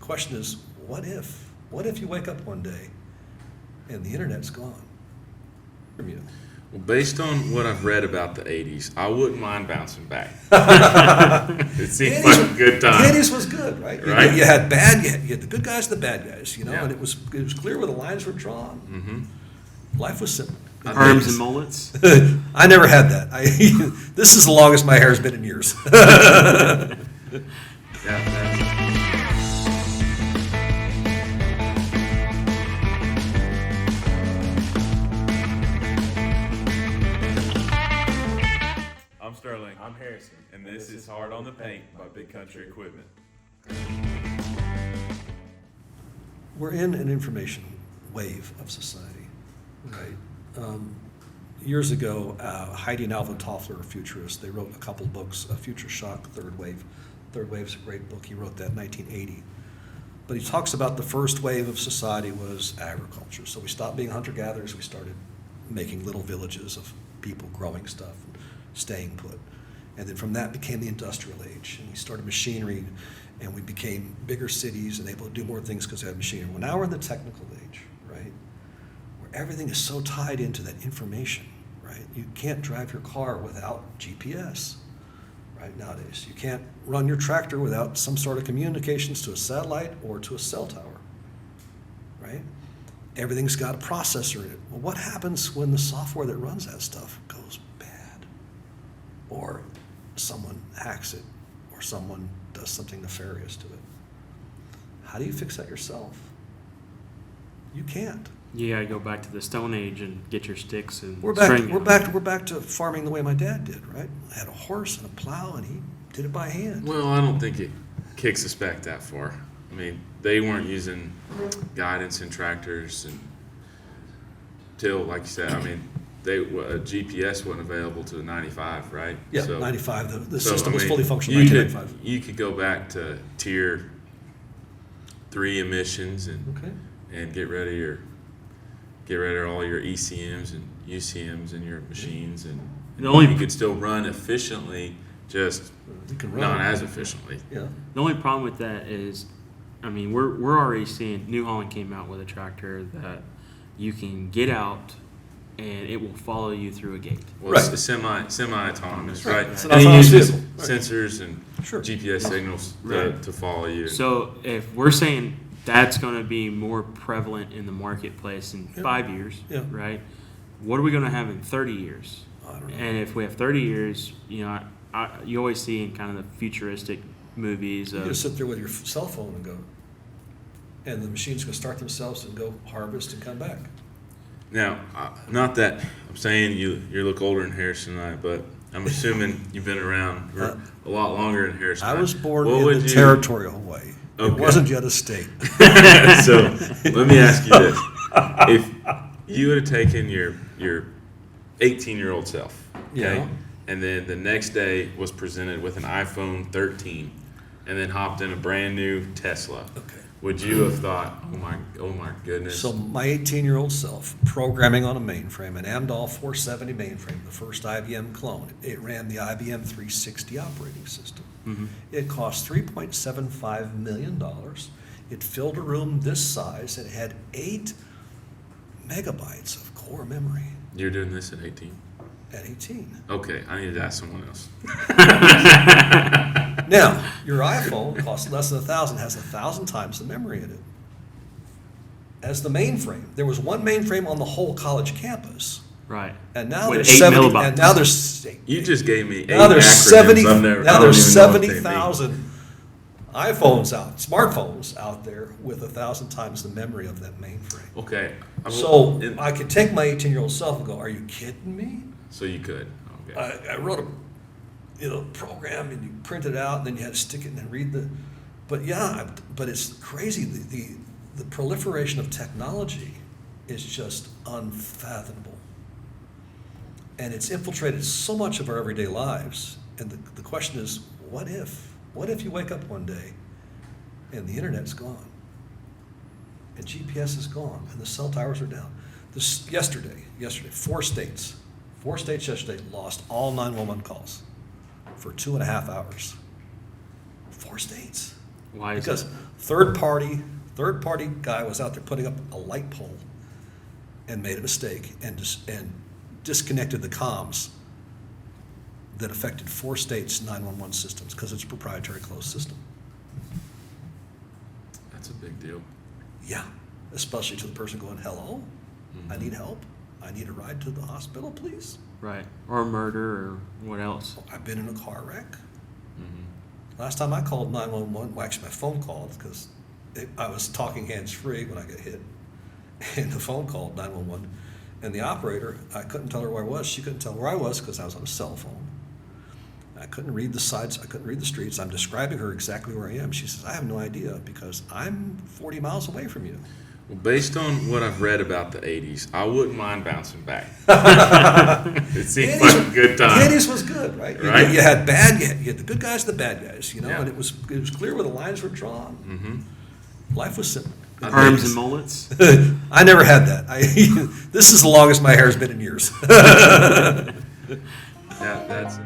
question is, what if? What if you wake up one day and the internet's gone from you? Well, based on what I've read about the 80s, I wouldn't mind bouncing back. It seems like a good time. The 80s was good, right? Right? You had you had the good guys and the bad guys, Yeah. and it was clear where the lines were drawn. Mm-hmm. Life was simple. Perms and mullets. I never had that. This is the longest my hair's been in years. Yeah, that's I'm Sterling. I'm Harrison. And this is Hard on the Paint by Big Country Equipment. We're in an information wave of society, right? Years ago, Heidi and Alvin Toffler, a futurist, they wrote a couple books, Future Shock, Third Wave. Third Wave is a great book. He wrote that in 1980. But he talks about the first wave of society was agriculture. So we stopped being hunter-gatherers. We started making little villages of people growing stuff and staying put. And then from that became the industrial age. And we started machinery, and we became bigger cities and able to do more things because we had machinery. Well, now we're in the technical age, right? Where everything is so tied into that information, right? You can't drive your car without GPS, right, nowadays. You can't run your tractor without some sort of communications to a satellite or to a cell tower, right? Everything's got a processor in it. Well, what happens when the software that runs that stuff goes bad? Or someone hacks it, or someone does something nefarious to it? How do you fix that yourself? You can't. You gotta go back to the Stone Age and get your sticks and We're string. back to farming the way my dad did, right? I had a horse and a plow, and he did it by hand. Well, I don't think it kicks us back that far. I mean, they weren't using guidance in tractors until, like you said, I mean, GPS wasn't available to the 95, right? Yeah, So- 95. The so, system I was mean, fully functional in you 1995. You could go back to tier 3 emissions and Okay. get rid of all your ECMs and UCMs in your machines, and you could still run efficiently, just You can run. not as efficiently. Yeah. The only problem with that is, I mean, we're already seeing New Holland came out with a tractor that you can get out and it will follow you through a gate. Well, Right. it's semi-autonomous, Right. right? It's an And it autonomous uses vehicle. Right. sensors and Sure. GPS signals Right. to follow you. So if we're saying that's going to be more prevalent in the marketplace in Yeah. 5 years, Yeah. right? What are we going to have in 30 years? I don't know. And if we have 30 years, you always see in kind of the futuristic movies You of just sit there with your cell phone and go, and the machines go start themselves and go harvest and come back. Now, not that I'm saying you look older than Harrison and I, but I'm assuming you've been around for a lot longer than Harrison. I and was born What in would the you- territory of Hawaii. It Okay. wasn't yet a state. So let me ask you this: if you would have taken your 18-year-old self, okay, Yeah. and then the next day was presented with an iPhone 13, and then hopped in a brand new Tesla, Okay. would you have thought, oh my goodness? So my 18-year-old self, programming on a mainframe, an Amdahl 470 mainframe, the first IBM clone. It ran the IBM 360 operating system. It cost $3.75 million. It filled a room this size. It had 8 megabytes of core memory You're doing this at 18? at 18. Okay, I need to ask someone else. Now, your iPhone costs less than $1,000, has 1,000 times the memory in it. As the mainframe, there was one mainframe on the whole college campus, right. and now With there's 8 70. millibytes. And now there's You just gave me 8 now there's acronyms. 70. I've never- I Now don't there's even know what they mean. 70,000 iPhones smartphones out there with 1,000 times the memory of that mainframe. Okay. So I could take my 18-year-old self and go, "Are you kidding me?" So you could. Okay. I wrote a program, and you print it out, and then you had to stick it and read the. But yeah, but it's crazy. The proliferation of technology is just unfathomable, and it's infiltrated so much of our everyday lives. And the question is, what if? What if you wake up one day, and the internet's gone, and GPS is gone, and the cell towers are down? Yesterday, 4 states yesterday lost all 911 calls for 2.5 hours. 4 states. Why is Because that? Third party guy was out there putting up a light pole and made a mistake and disconnected the comms that affected 4 states' 911 systems because it's a proprietary closed system. That's a big deal. Yeah, especially to the person going, hello, I need help. I need a ride to the hospital, please. Right. Or murder or what else? I've been in a car wreck. Mm-hmm. Last time I called 911, well, actually my phone called because I was talking hands-free when I got hit. And the phone called 911. And the operator, I couldn't tell her where I was. She couldn't tell where I was because I was on a cell phone. I couldn't read the sides. I couldn't read the streets. I'm describing her exactly where I am. She says, I have no idea because I'm 40 miles away from you. Well, based on what I've read about the 80s, I wouldn't mind bouncing back. It seems like a good time. The 80s was good, right? Right. You had the good guys and the bad guys, you know, Yeah. and it was clear where the lines were drawn. Mm-hmm. Life was simple. Perms and mullets? I never had that. This is the longest my hair's been in years. Yeah, that's it.